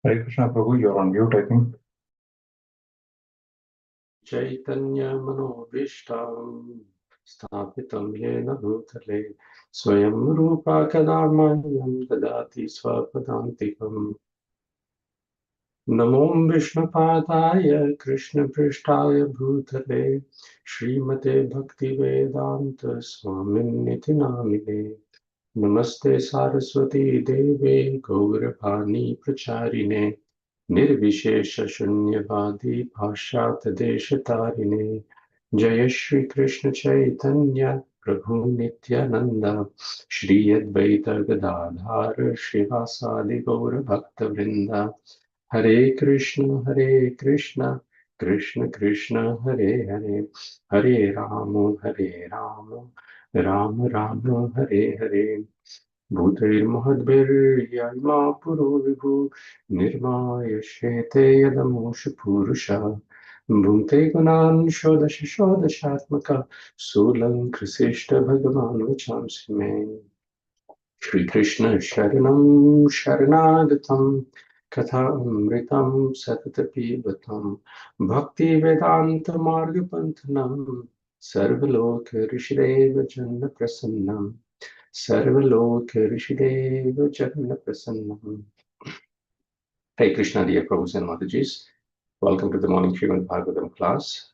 Hare Krishna, Prabhu, you're on mute, I think. Chaitanya Manobhishtam Sthapitam Yena Bhutale Swayam Rupa Kadamahyam Dadati Swapadantikam Namo Vishnupadaya Krishna Prishtaya Bhutale Srimate Bhakti Vedanta Swamin Niti Namine Namaste Saraswati Deve Gauravani Pracharine Nirvishesha Shunyavadi Bhashat Deshatarine Jaya Shri Krishna Chaitanya Prabhu Nityananda Shri Advaita Gadadhar Shivasadi Gaura Bhakta Vrinda Hare Krishna Krishna Krishna Hare Hare Hare Rama Rama Rama Hare Hare Bhutaiर्mahadbirya puro vibhu nirmayashyete yadamusha purusha Bhunte gunan shodashatmaka sulang krisishta bhagavan vachamsi me Shri Krishna Sharanam Sharnagatam Katha Amritam Satatapibatam Bhakti Vedanta Margapantanam Sarvaloka Rishideva Janna Prasannam Sarvaloka Rishideva Janna Prasannam. Hey Krishna, dear Prabhus and Matajis. Welcome to the morning Srīmad Bhāgavatam class.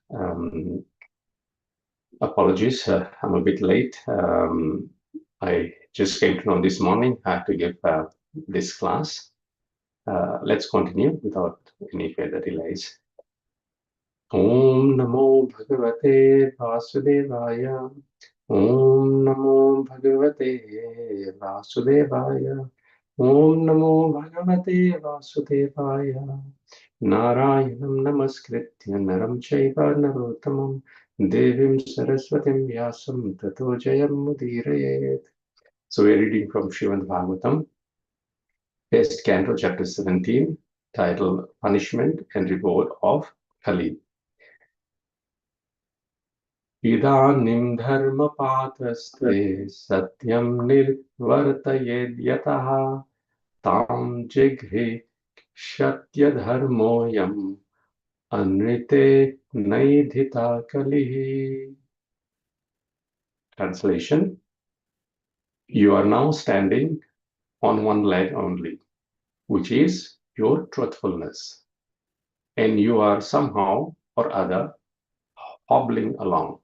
Apologies, I'm a bit late. I just came to know this morning I have to give this class. Let's continue without any further delays. Om Namo Bhagavate Vasudevaya. Om Namo Bhagavate Vasudevaya. Om Namo Bhagavate Vasudevaya. Narayanam Namaskritya Naram Chaiva Narottamam Devim Saraswatim Vyasam Tato Jayam Mudirayet. So we are reading from Srīmad Bhāgavatam, first Canto, chapter 17, titled Punishment and Reward of Kali. Idanim dharmapataste satyam nirvartayed yataha tam jighe shatya dharmoyam anrite naidhita kalihi. Translation: You are now standing on one leg only, which is your truthfulness, and you are somehow or other hobbling along.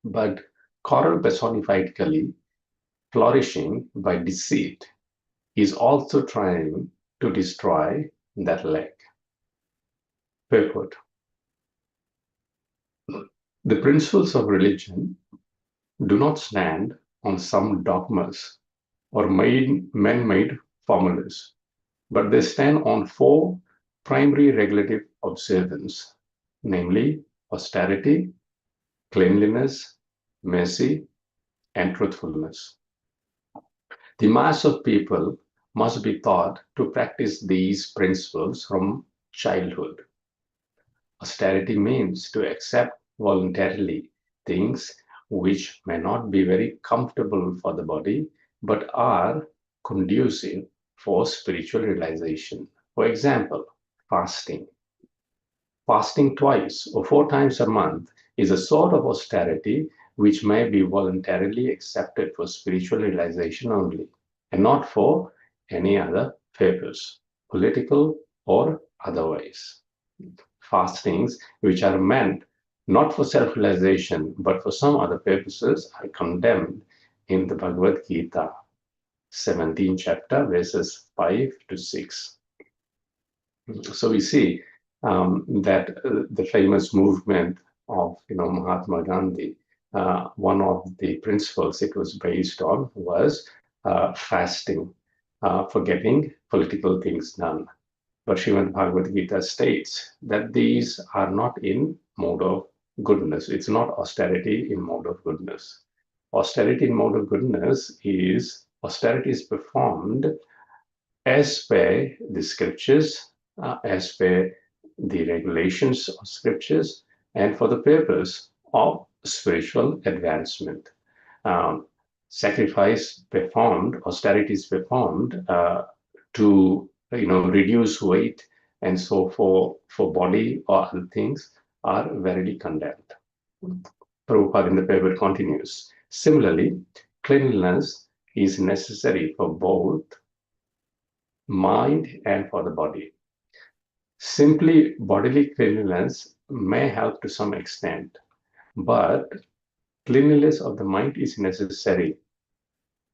But coral personified Kali, flourishing by deceit, is also trying to destroy that leg. Purport: The principles of religion do not stand on some dogmas or man-made formulas, but they stand on four primary regulative observances, namely austerity, cleanliness, mercy, and truthfulness. The mass of people must be taught to practice these principles from childhood. Austerity means to accept voluntarily things which may not be very comfortable for the body, but are conducive for spiritual realization. For example, fasting. Fasting twice or 4 times a month is a sort of austerity which may be voluntarily accepted for spiritual realization only, and not for any other purpose, political or otherwise. Fastings which are meant not for self-realization but for some other purposes are condemned in the Bhagavad Gita, 17th chapter, verses 5 to 6. So we see that the famous movement of Mahatma Gandhi, one of the principles it was based on was fasting for getting political things done. But Srimad Bhagavad Gita states that these are not in mode of goodness. It's not austerity in mode of goodness. Austerity in mode of goodness is austerity is performed as per the scriptures, as per the regulations of scriptures, and for the purpose of spiritual advancement. Sacrifice performed, austerity is performed to reduce weight, and so for body or other things are verily condemned. Prabhupada in the paper continues. Similarly, cleanliness is necessary for both mind and for the body. Simply bodily cleanliness may help to some extent, but cleanliness of the mind is necessary,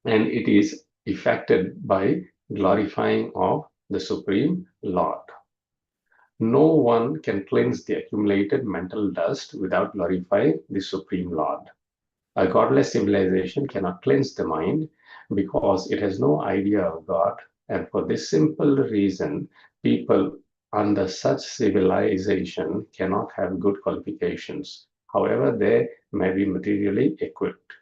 and it is effected by glorifying of the Supreme Lord. No one can cleanse the accumulated mental dust without glorifying the Supreme Lord. A godless civilization cannot cleanse the mind because it has no idea of God, and for this simple reason, people under such civilization cannot have good qualifications, however they may be materially equipped.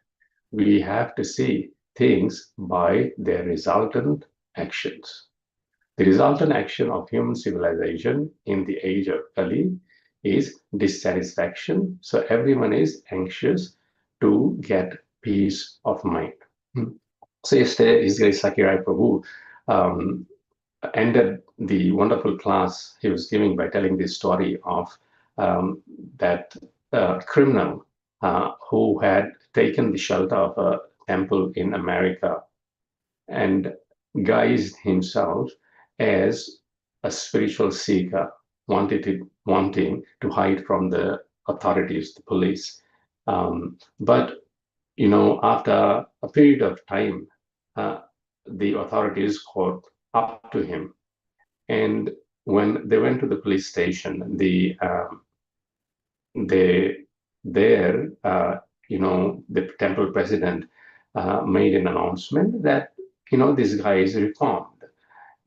We have to see things by their resultant actions. The resultant action of human civilization in the age of Kali is dissatisfaction. So everyone is anxious to get peace of mind. So yesterday, His Grace Sakirai Prabhu ended the wonderful class he was giving by telling this story of that criminal who had taken the shelter of a temple in America and guised himself as a spiritual seeker, wanting to hide from the authorities, the police. But after a period of time, the authorities caught up to him, and when they went to the police station, the temple president made an announcement that this guy is reformed,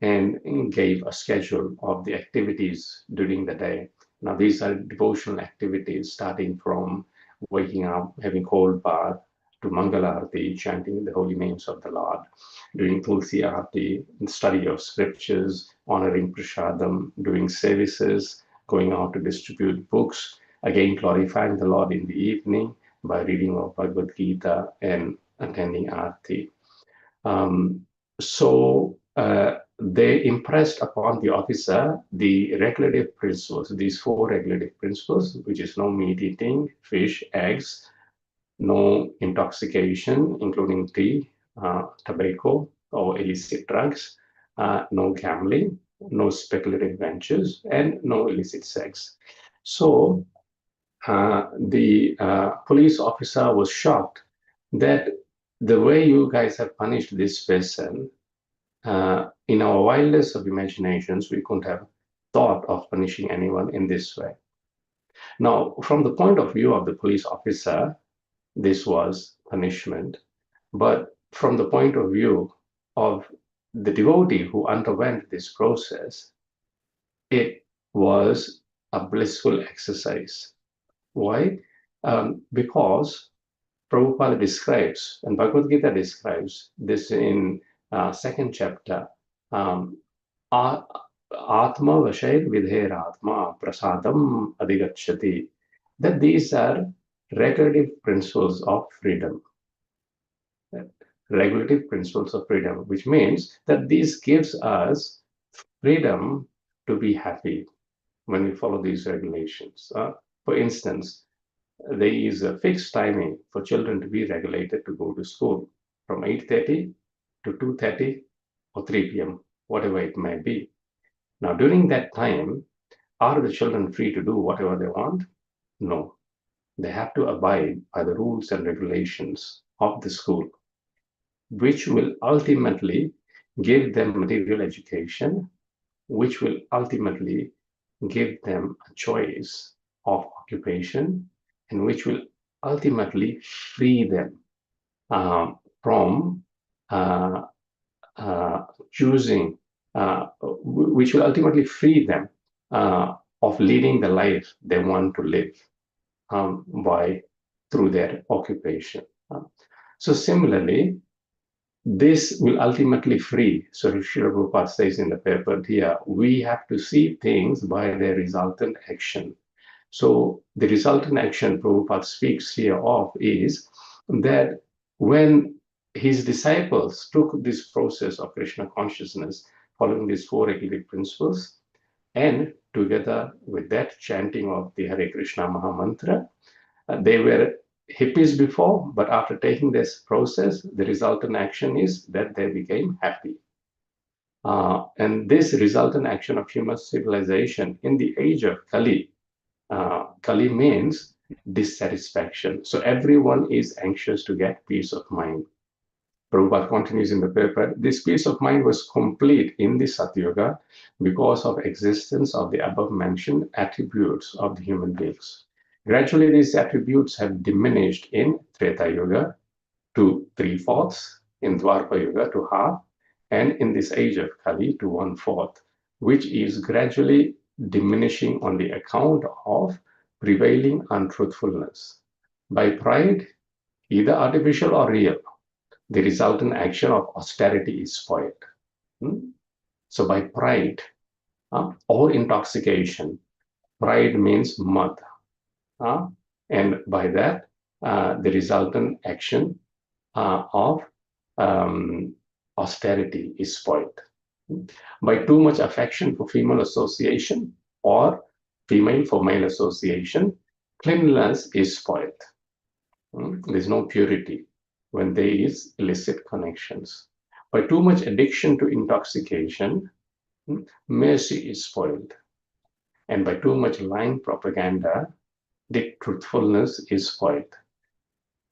and gave a schedule of the activities during the day. Now these are devotional activities starting from waking up, having cold bath, to Mangala Arati, chanting the holy names of the Lord, doing Tulsi Arati, study of scriptures, honoring Prashadam, doing services, going out to distribute books, again glorifying the Lord in the evening by reading of Bhagavad Gita and attending Arati. They impressed upon the officer the regulative principles, these 4 regulative principles, which is no meat eating, fish, eggs, no intoxication, including tea, tobacco, or illicit drugs, no gambling, no speculative ventures, and no illicit sex. So the police officer was shocked that the way you guys have punished this person, in our wildest of imaginations, we couldn't have thought of punishing anyone in this way. Now, from the point of view of the police officer, this was punishment. But from the point of view of the devotee who underwent this process, it was a blissful exercise. Why? Because Prabhupada describes, and Bhagavad Gita describes this in 2nd chapter, Atma Vashair Vidher Atma Prasadam Adhigachati, that these are regulative principles of freedom. Regulative principles of freedom, which means that this gives us freedom to be happy when we follow these regulations. For instance, there is a fixed timing for children to be regulated to go to school from 8:30 to 2:30 or 3 p.m., whatever it may be. Now, during that time, are the children free to do whatever they want? No. They have to abide by the rules and regulations of the school, which will ultimately give them material education, which will ultimately give them a choice of occupation, and which will ultimately free them from choosing, which will ultimately free them of leading the life they want to live through their occupation. So similarly, this will ultimately free. So Srila Prabhupada says in the paper here, we have to see things by their resultant action. So the resultant action Prabhupada speaks here of is that when his disciples took this process of Krishna consciousness following these 4 eclectic principles, and together with that chanting of the Hare Krishna Mahamantra, they were hippies before, but after taking this process, the resultant action is that they became happy. And this resultant action of human civilization in the age of Kali, Kali means dissatisfaction. So everyone is anxious to get peace of mind. Prabhupada continues in the paper, this peace of mind was complete in the Satyuga because of existence of the above mentioned attributes of the human beings. Gradually, these attributes have diminished in Treta Yuga to 3/4, in Dwapara Yuga to half, and in this age of Kali to 1/4, which is gradually diminishing on the account of prevailing untruthfulness. By pride, either artificial or real, the resultant action of austerity is spoiled. So by pride or intoxication, pride means mad. And by that, the resultant action of austerity is spoiled. By too much affection for female association or female for male association, cleanliness is spoiled. There's no purity when there is illicit connections. By too much addiction to intoxication, mercy is spoiled. And by too much lying propaganda, the truthfulness is spoiled.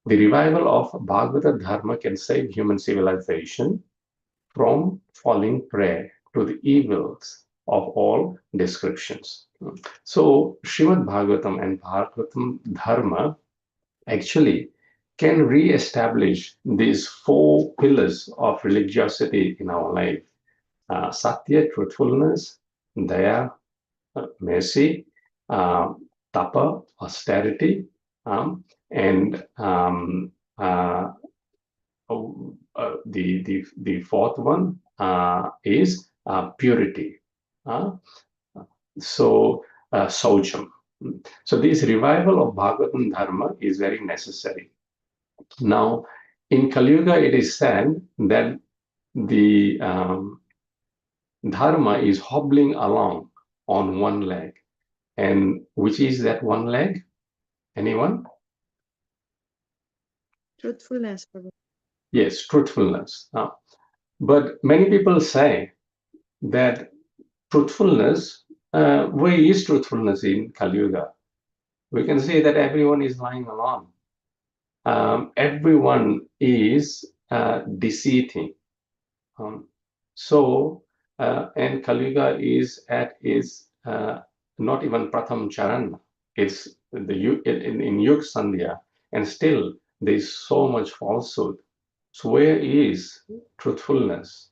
The revival of Bhagavata Dharma can save human civilization from falling prey to the evils of all descriptions. So Srimad Bhagavatam and Bhagavatam Dharma actually can re-establish these 4 pillars of religiosity in our life. Satya, truthfulness, daya, mercy, tapa, austerity, and the 4th one is purity. Saucham. So this revival of Bhagavatam Dharma is very necessary. Now, in Kali Yuga, it is said that the Dharma is hobbling along on one leg. And which is that one leg? Anyone? Truthfulness. Yes, truthfulness. But many people say that truthfulness, where is truthfulness in Kali Yuga? We can say that everyone is lying along. Everyone is deceiving. And Kali Yuga is at its not even Pratham Charan. It's in Yug Sandhya, and still there is so much falsehood. So where is truthfulness?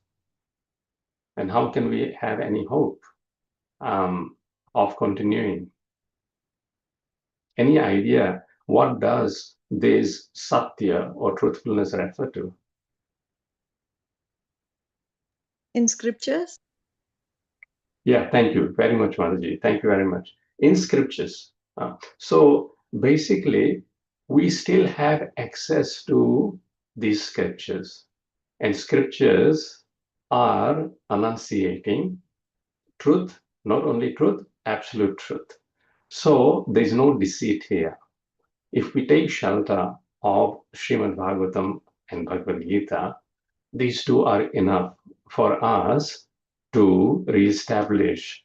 And how can we have any hope of continuing? Any idea what does this Satya or truthfulness refer to? In scriptures? Yeah, thank you very much, Mataji. Thank you very much. In scriptures. So basically, we still have access to these scriptures. And scriptures are enunciating truth, not only truth, absolute truth. So there's no deceit here. If we take shelter of Srimad Bhagavatam and Bhagavad Gita, these 2 are enough for us to reestablish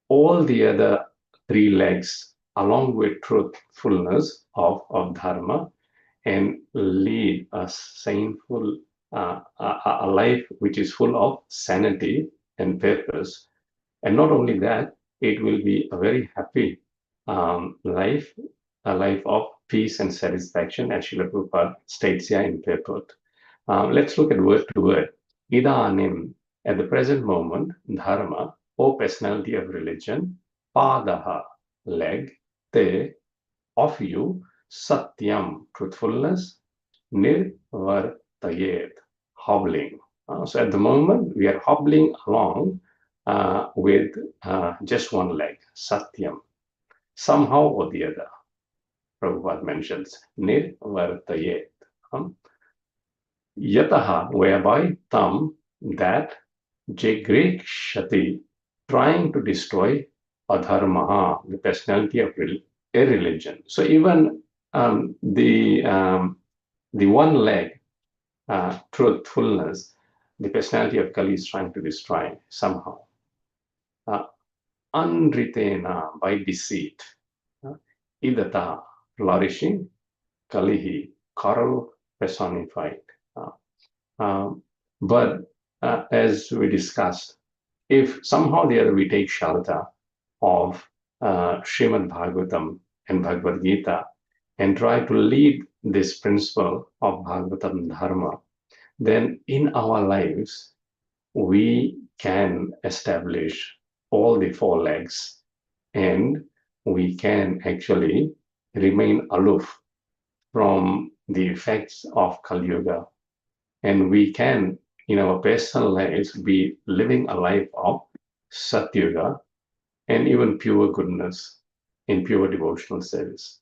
all the other 3 legs along with truthfulness of Dharma and lead a saneful, a life which is full of sanity and purpose. And not only that, it will be a very happy life, a life of peace and satisfaction, as Srila Prabhupada states here in purport. Let's look at word to word. Idanim, at the present moment, Dharma, O personality of religion, Padaha, leg, Te, of you, Satyam, truthfulness, Nirvartayet, hobbling. So at the moment, we are hobbling along with just one leg, Satyam. Somehow or the other, Prabhupada mentions, Nirvartayet. Yataha, whereby tam, that Jagrekshati, trying to destroy adharma, the personality of a religion. So even the one leg, truthfulness, the personality of Kali is trying to destroy somehow. Anritena, by deceit. Idata, flourishing. Kalihi, coral personified. But as we discussed, if somehow the other we take shelter of Srīmad Bhāgavatam and Bhagavad Gita and try to lead this principle of Bhagavatam Dharma, then in our lives we can establish all the four legs and we can actually remain aloof from the effects of Kali Yuga. And we can, in our personal lives, be living a life of Satyuga and even pure goodness in pure devotional service.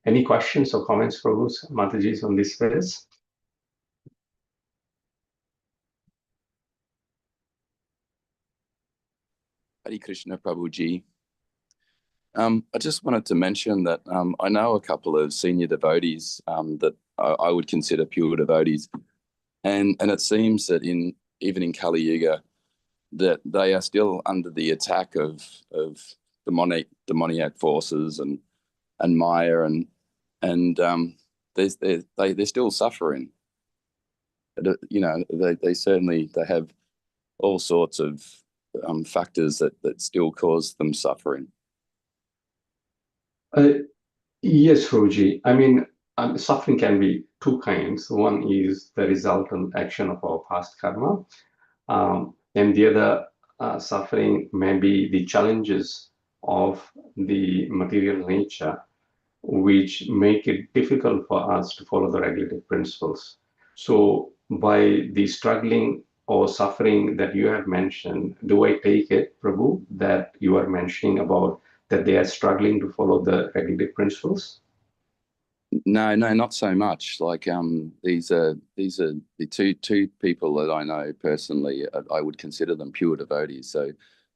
Any questions or comments, Prabhu's, Mataji's, on this verse? Hare Krishna, Prabhuji. I just wanted to mention that I know a couple of senior devotees that I would consider pure devotees, and it seems that even in Kali Yuga, that they are still under the attack of demoniac forces and Maya, and they're still suffering. You know, they certainly have all sorts of factors that still cause them suffering. Yes, Prabhuji. I mean, suffering can be two kinds. One is the resultant action of our past karma, and the other suffering may be the challenges of the material nature, which make it difficult for us to follow the regulative principles. So by the struggling or suffering that you have mentioned, do I take it, Prabhu, that you are mentioning about that they are struggling to follow the regulative principles? No, not so much. Like these are the two people that I know personally. I would consider them pure devotees.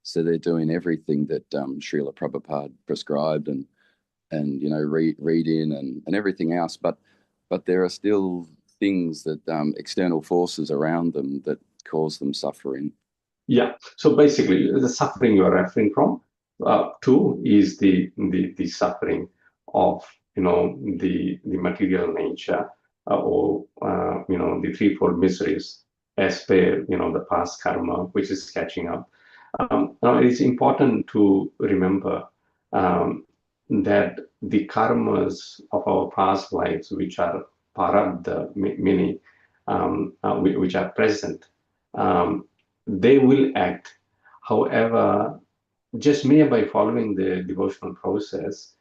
So they're doing everything that Srila Prabhupada prescribed and you know reading and everything else. But there are still things that external forces around them that cause them suffering. Yeah. So basically, the suffering you are referring from to is the suffering of the material nature or the threefold miseries as per the past karma which is catching up. Now it's important to remember that the karmas of our past lives, which are parabdha, meaning which are present, they will act. However, just mere by following the devotional process,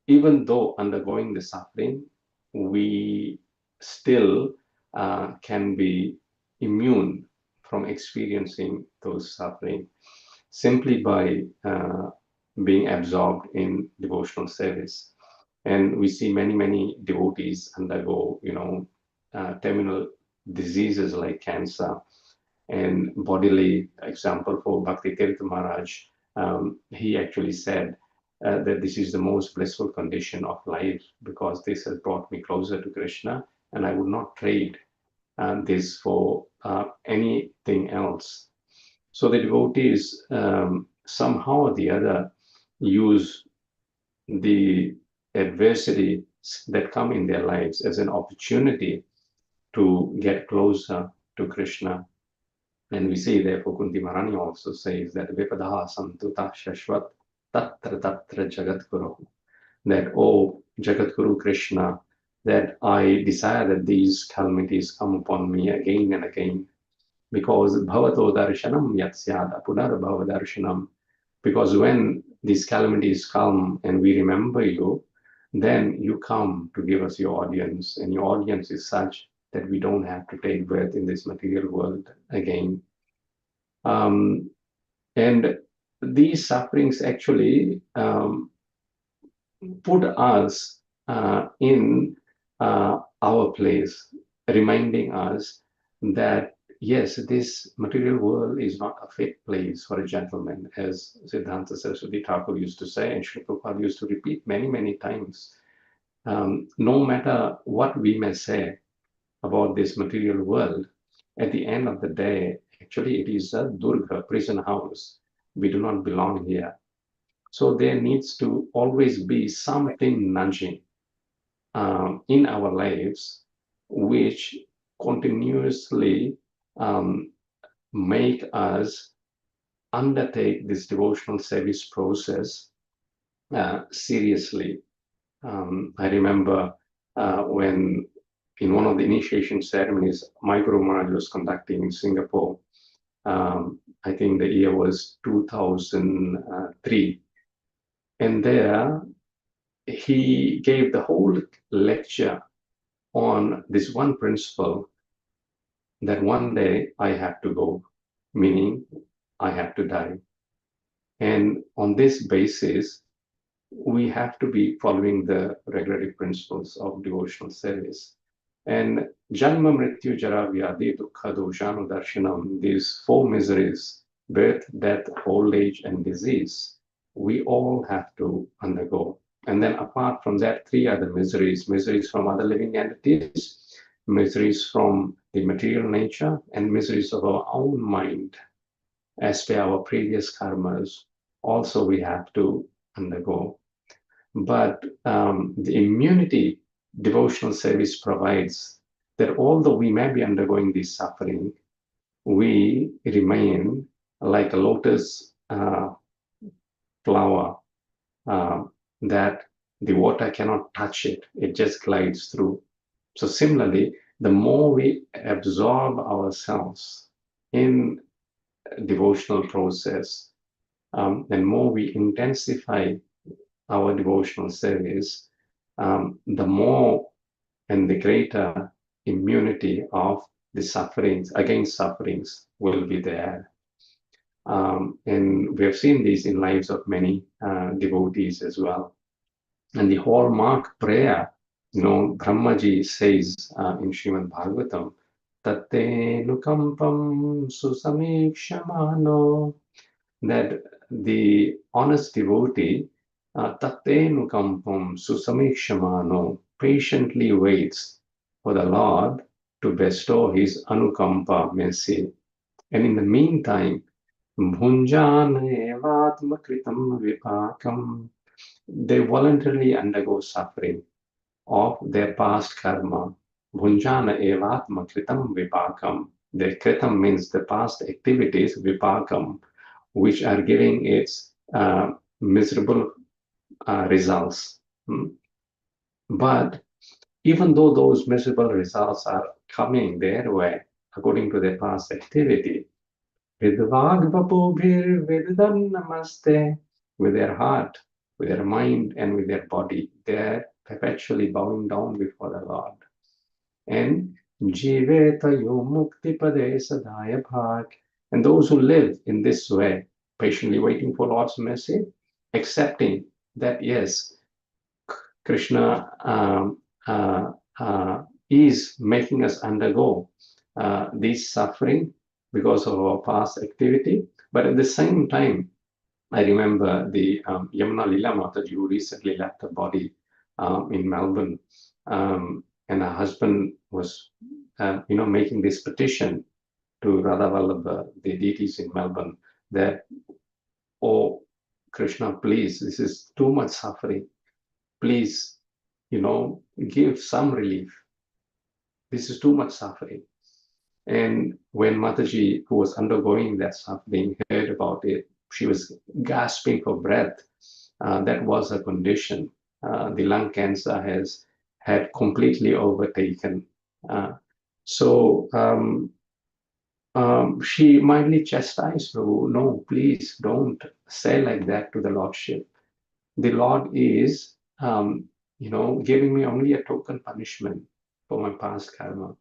even though undergoing the suffering, we still can be immune from experiencing those suffering simply by being absorbed in devotional service. And we see many devotees undergo, terminal diseases like cancer. And bodily example for Bhakti Tirtha Maharaj, he actually said that this is the most blissful condition of life because this has brought me closer to Krishna, and I would not trade this for anything else. So the devotees somehow or the other use the adversity that come in their lives as an opportunity to get closer to Krishna. And we see therefore Kunti Maharani also says that Vipadaha Santuta Shashvat Tatra Tatra Jagatguru, that oh Jagatguru Krishna, that I desire that these calamities come upon me again and again, because Bhavato Darshanam Yatsyada Punar Bhava Darshanam, because when these calamities come and we remember you, then you come to give us your audience, and your audience is such that we don't have to take birth in this material world again. And these sufferings actually put us in our place, reminding us that yes, this material world is not a fit place for a gentleman, as Siddhanta Saraswati Thakur used to say, and Srila Prabhupada used to repeat many, many times. No matter what we may say about this material world, at the end of the day, actually it is a durga, prison house. We do not belong here. So there needs to always be something nudging in our lives which continuously make us undertake this devotional service process seriously. I remember when in one of the initiation ceremonies my Guru Maharaj was conducting in Singapore, I think the year was 2003. And there he gave the whole lecture on this one principle that one day I have to go, meaning I have to die. And on this basis, we have to be following the regulatory principles of devotional service. And Janma Mrityu Jara Vyadi Dukkha Doshanu Darshanam, these four miseries, birth, death, old age, and disease, we all have to undergo. And then apart from that, three other miseries, miseries from other living entities, miseries from the material nature, and miseries of our own mind, as per our previous karmas, also we have to undergo. But the immunity devotional service provides that although we may be undergoing this suffering, we remain like a lotus flower that the water cannot touch it, it just glides through. So similarly, the more we absorb ourselves in devotional process, the more we intensify our devotional service, the more and the greater immunity of the sufferings, against sufferings, will be there. And we have seen this in lives of many devotees as well. And the hallmark prayer, Brahmaji says in Srīmad Bhāgavatam, Tatte nukampam susamikshamano, that the honest devotee, Tatte nukampam susamikshamano, patiently waits for the Lord to bestow his anukampa, mercy. And in the meantime, bhunjana evatma kritam vipakam, they voluntarily undergo suffering of their past karma. Bhunjana evatma kritam vipakam. The kritam means the past activities, vipakam, which are giving its miserable results. But even though those miserable results are coming their way according to their past activity, Vidvagvapobhir Vedan Namaste, with their heart, with their mind, and with their body, they're perpetually bowing down before the Lord. And Jiveta Yomukti Pade Sadaya Bhag, and those who live in this way, patiently waiting for Lord's mercy, accepting that yes, Krishna is making us undergo this suffering because of our past activity. But at the same time, I remember the Yamuna Lila Mataji, who recently left her body in Melbourne, and her husband was, making this petition to Radha Vallabha, the deities in Melbourne, that, oh, Krishna, please, this is too much suffering. Please, give some relief. This is too much suffering. And when Mataji, who was undergoing that suffering, heard about it, she was gasping for breath. That was her condition. The lung cancer had completely overtaken. So she mildly chastised Prabhu, no, please don't say like that to the Lordship. The Lord is, giving me only a token punishment for my past karma.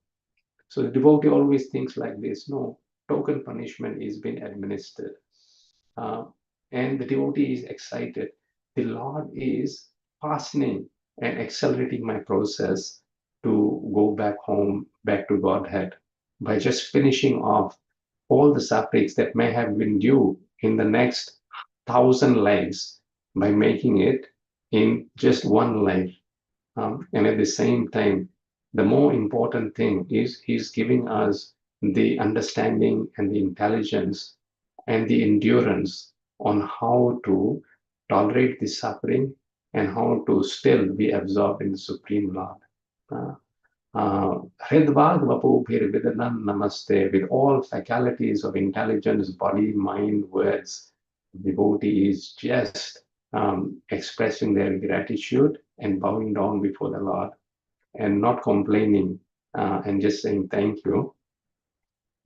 So the devotee always thinks like this, no, token punishment is being administered. And the devotee is excited. The Lord is hastening and accelerating my process to go back home, back to Godhead. by just finishing off all the sufferings that may have been due in the next 1,000 lives, by making it in just one life. And at the same time, the more important thing is he's giving us the understanding and the intelligence and the endurance on how to tolerate the suffering and how to still be absorbed in the Supreme Lord. Namaste, with all faculties of intelligence, body, mind, words, devotee is just expressing their gratitude and bowing down before the Lord and not complaining and just saying thank you.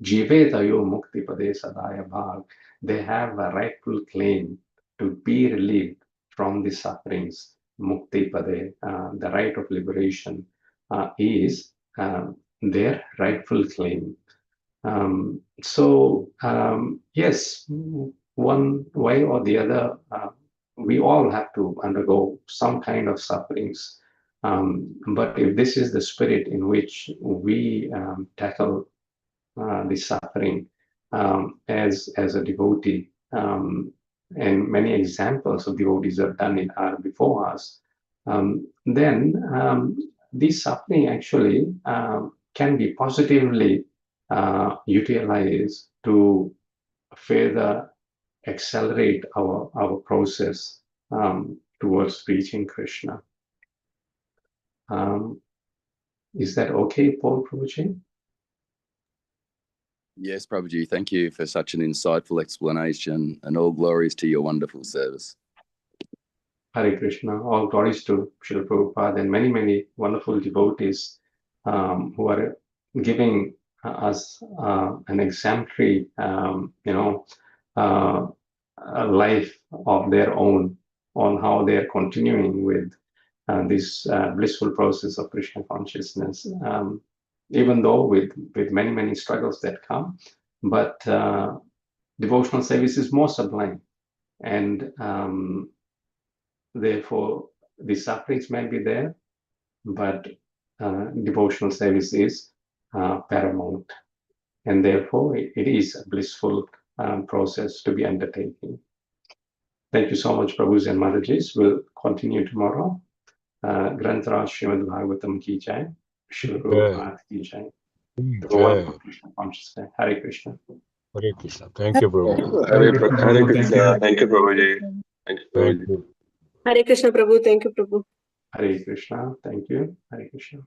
Jivetayo mukti pade sadaya bhag. They have a rightful claim to be relieved from the sufferings. Mukti pade, the right of liberation, is their rightful claim. Yes, one way or the other, we all have to undergo some kind of sufferings. But if this is the spirit in which we tackle the suffering as a devotee, and many examples of devotees have done it are before us, then this suffering actually can be positively utilized to further accelerate our process towards reaching Krishna. Is that okay, Paul Prabhuji? Yes, Prabhuji, thank you for such an insightful explanation, and all glories to your wonderful service. Hare Krishna, all glories to Srila Prabhupada and many, many wonderful devotees who are giving us an exemplary, a life of their own on how they are continuing with this blissful process of Krishna consciousness. Even though with many, many struggles that come, but devotional service is more sublime, and therefore the sufferings may be there, but devotional service is paramount, and therefore it is a blissful process to be undertaking. Thank you so much, Prabhus and Madhajis. We'll continue tomorrow. Grantaraj Srimad Bhagavatam ki jai. Srila Prabhupada ki jai. Krishna consciousness. Hare Krishna. Hare Krishna. Thank you, Prabhu. Hare Krishna. Thank you, Prabhuji. Thank you, Prabhuji. Thank you. Hare Krishna Prabhu. Thank you, Prabhu. Hare Krishna. Thank you. Hare Krishna.